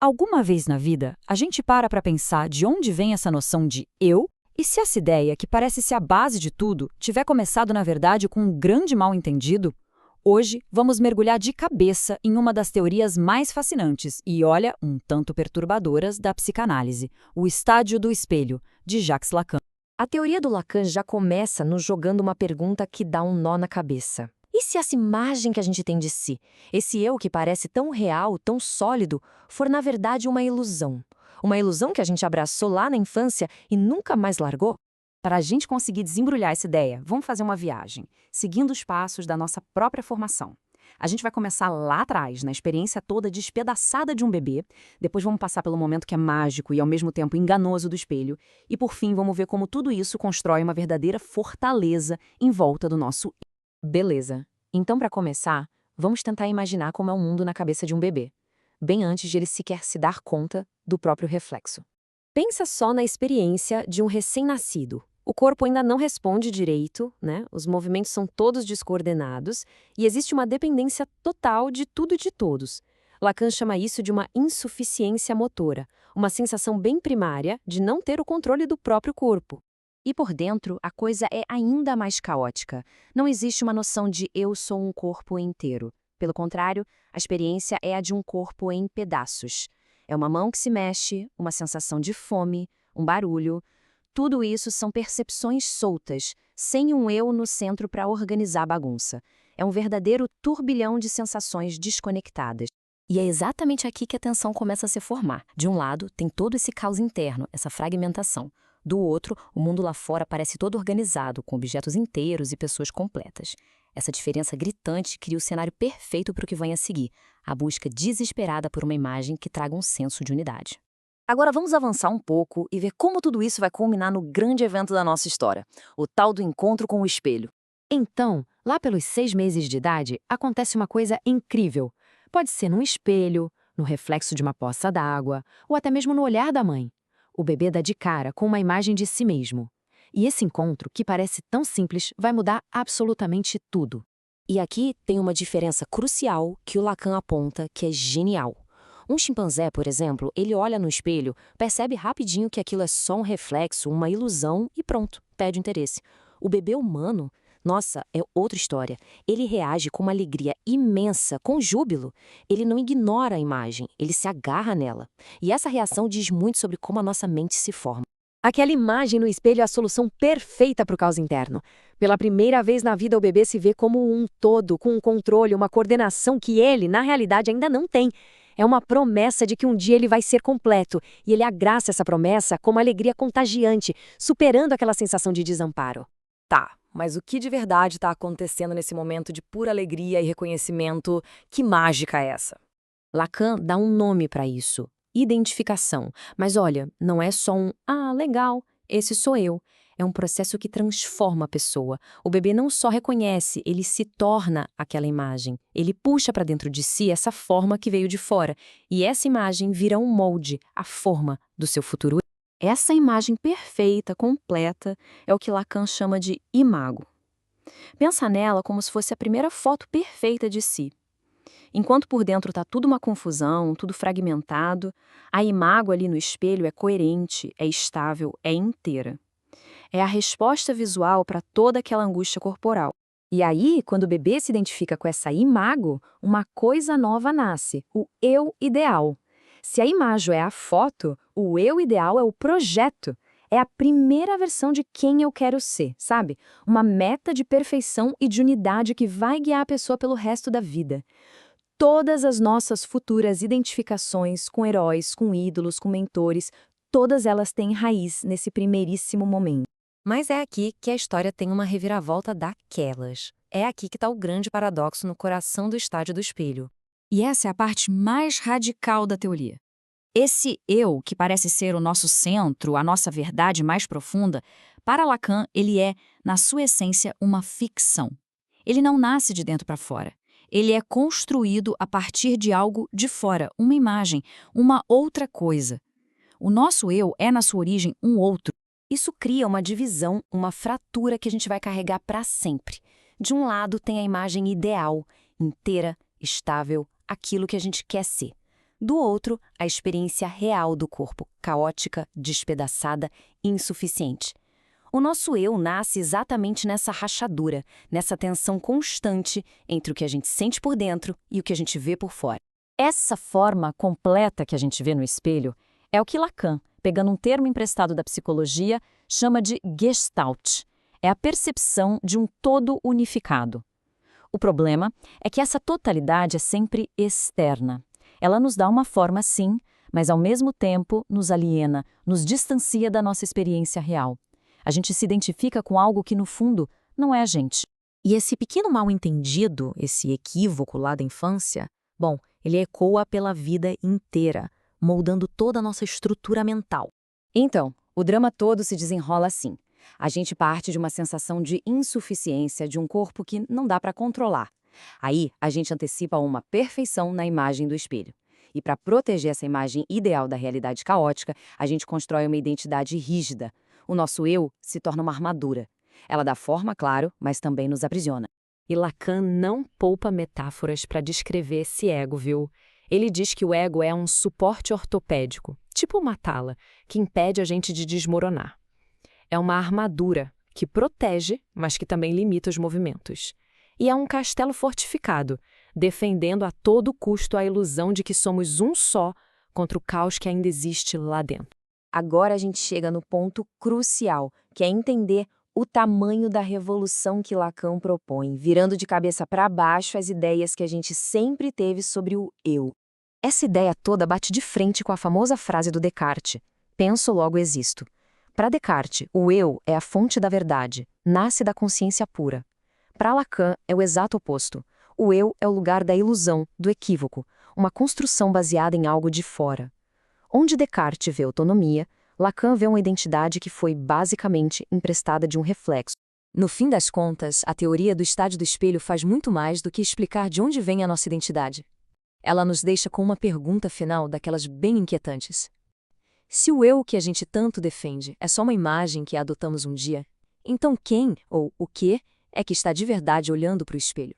Alguma vez na vida, a gente para pensar de onde vem essa noção de eu, e se essa ideia, que parece ser a base de tudo, tiver começado na verdade com um grande mal-entendido? Hoje, vamos mergulhar de cabeça em uma das teorias mais fascinantes e, olha, um tanto perturbadoras da psicanálise, o estádio do espelho, de Jacques Lacan. A teoria do Lacan já começa nos jogando uma pergunta que dá um nó na cabeça. E se essa imagem que a gente tem de si, esse eu que parece tão real, tão sólido, for na verdade uma ilusão? Uma ilusão que a gente abraçou lá na infância e nunca mais largou? Para a gente conseguir desembrulhar essa ideia, vamos fazer uma viagem, seguindo os passos da nossa própria formação. A gente vai começar lá atrás, na experiência toda despedaçada de um bebê, depois vamos passar pelo momento que é mágico e ao mesmo tempo enganoso do espelho, e por fim vamos ver como tudo isso constrói uma verdadeira fortaleza em volta do nosso eu. Beleza. Então, para começar, vamos tentar imaginar como é o mundo na cabeça de um bebê, bem antes de ele sequer se dar conta do próprio reflexo. Pensa só na experiência de um recém-nascido. O corpo ainda não responde direito, né? Os movimentos são todos descoordenados e existe uma dependência total de tudo e de todos. Lacan chama isso de uma insuficiência motora, uma sensação bem primária de não ter o controle do próprio corpo. E por dentro, a coisa é ainda mais caótica. Não existe uma noção de eu sou um corpo inteiro. Pelo contrário, a experiência é a de um corpo em pedaços. É uma mão que se mexe, uma sensação de fome, um barulho. Tudo isso são percepções soltas, sem um eu no centro para organizar a bagunça. É um verdadeiro turbilhão de sensações desconectadas. E é exatamente aqui que a tensão começa a se formar. De um lado, tem todo esse caos interno, essa fragmentação. Do outro, o mundo lá fora parece todo organizado, com objetos inteiros e pessoas completas. Essa diferença gritante cria o cenário perfeito para o que vem a seguir, a busca desesperada por uma imagem que traga um senso de unidade. Agora vamos avançar um pouco e ver como tudo isso vai culminar no grande evento da nossa história, o tal do encontro com o espelho. Então, lá pelos 6 meses de idade, acontece uma coisa incrível. Pode ser num espelho, no reflexo de uma poça d'água, ou até mesmo no olhar da mãe. O bebê dá de cara com uma imagem de si mesmo. E esse encontro, que parece tão simples, vai mudar absolutamente tudo. E aqui tem uma diferença crucial que o Lacan aponta que é genial. Um chimpanzé, por exemplo, ele olha no espelho, percebe rapidinho que aquilo é só um reflexo, uma ilusão e pronto, perde o interesse. O bebê humano, nossa, é outra história. Ele reage com uma alegria imensa, com júbilo. Ele não ignora a imagem, ele se agarra nela. E essa reação diz muito sobre como a nossa mente se forma. Aquela imagem no espelho é a solução perfeita para o caos interno. Pela primeira vez na vida, o bebê se vê como um todo, com um controle, uma coordenação que ele, na realidade, ainda não tem. É uma promessa de que um dia ele vai ser completo, e ele abraça essa promessa com uma alegria contagiante, superando aquela sensação de desamparo. Tá, mas o que de verdade está acontecendo nesse momento de pura alegria e reconhecimento? Que mágica é essa? Lacan dá um nome para isso: identificação. Mas olha, não é só um "ah, legal, esse sou eu". É um processo que transforma a pessoa. O bebê não só reconhece, ele se torna aquela imagem. Ele puxa para dentro de si essa forma que veio de fora. E essa imagem vira um molde, a forma do seu futuro. Essa imagem perfeita, completa, é o que Lacan chama de imago. Pensa nela como se fosse a primeira foto perfeita de si. Enquanto por dentro está tudo uma confusão, tudo fragmentado, a imago ali no espelho é coerente, é estável, é inteira. É a resposta visual para toda aquela angústia corporal. E aí, quando o bebê se identifica com essa imago, uma coisa nova nasce, o eu ideal. Se a imagem é a foto, o eu ideal é o projeto. É a primeira versão de quem eu quero ser, sabe? Uma meta de perfeição e de unidade que vai guiar a pessoa pelo resto da vida. Todas as nossas futuras identificações com heróis, com ídolos, com mentores, todas elas têm raiz nesse primeiríssimo momento. Mas é aqui que a história tem uma reviravolta daquelas. É aqui que está o grande paradoxo no coração do estádio do espelho. E essa é a parte mais radical da teoria. Esse eu, que parece ser o nosso centro, a nossa verdade mais profunda, para Lacan, ele é, na sua essência, uma ficção. Ele não nasce de dentro para fora. Ele é construído a partir de algo de fora, uma imagem, uma outra coisa. O nosso eu é, na sua origem, um outro. Isso cria uma divisão, uma fratura que a gente vai carregar para sempre. De um lado tem a imagem ideal, inteira, estável, aquilo que a gente quer ser. Do outro, a experiência real do corpo, caótica, despedaçada, insuficiente. O nosso eu nasce exatamente nessa rachadura, nessa tensão constante entre o que a gente sente por dentro e o que a gente vê por fora. Essa forma completa que a gente vê no espelho é o que Lacan, pegando um termo emprestado da psicologia, chama de Gestalt. É a percepção de um todo unificado. O problema é que essa totalidade é sempre externa. Ela nos dá uma forma, sim, mas ao mesmo tempo nos aliena, nos distancia da nossa experiência real. A gente se identifica com algo que, no fundo, não é a gente. E esse pequeno mal-entendido, esse equívoco lá da infância, bom, ele ecoa pela vida inteira, moldando toda a nossa estrutura mental. Então, o drama todo se desenrola assim. A gente parte de uma sensação de insuficiência de um corpo que não dá para controlar. Aí, a gente antecipa uma perfeição na imagem do espelho. E para proteger essa imagem ideal da realidade caótica, a gente constrói uma identidade rígida. O nosso eu se torna uma armadura. Ela dá forma, claro, mas também nos aprisiona. E Lacan não poupa metáforas para descrever esse ego, viu? Ele diz que o ego é um suporte ortopédico, tipo uma tala, que impede a gente de desmoronar. É uma armadura que protege, mas que também limita os movimentos. E é um castelo fortificado, defendendo a todo custo a ilusão de que somos um só contra o caos que ainda existe lá dentro. Agora a gente chega no ponto crucial, que é entender o tamanho da revolução que Lacan propõe, virando de cabeça para baixo as ideias que a gente sempre teve sobre o eu. Essa ideia toda bate de frente com a famosa frase do Descartes: penso, logo existo. Para Descartes, o eu é a fonte da verdade, nasce da consciência pura. Para Lacan, é o exato oposto. O eu é o lugar da ilusão, do equívoco, uma construção baseada em algo de fora. Onde Descartes vê autonomia, Lacan vê uma identidade que foi, basicamente, emprestada de um reflexo. No fim das contas, a teoria do estádio do espelho faz muito mais do que explicar de onde vem a nossa identidade. Ela nos deixa com uma pergunta final daquelas bem inquietantes. Se o eu que a gente tanto defende é só uma imagem que adotamos um dia, então quem, ou o que, é que está de verdade olhando para o espelho?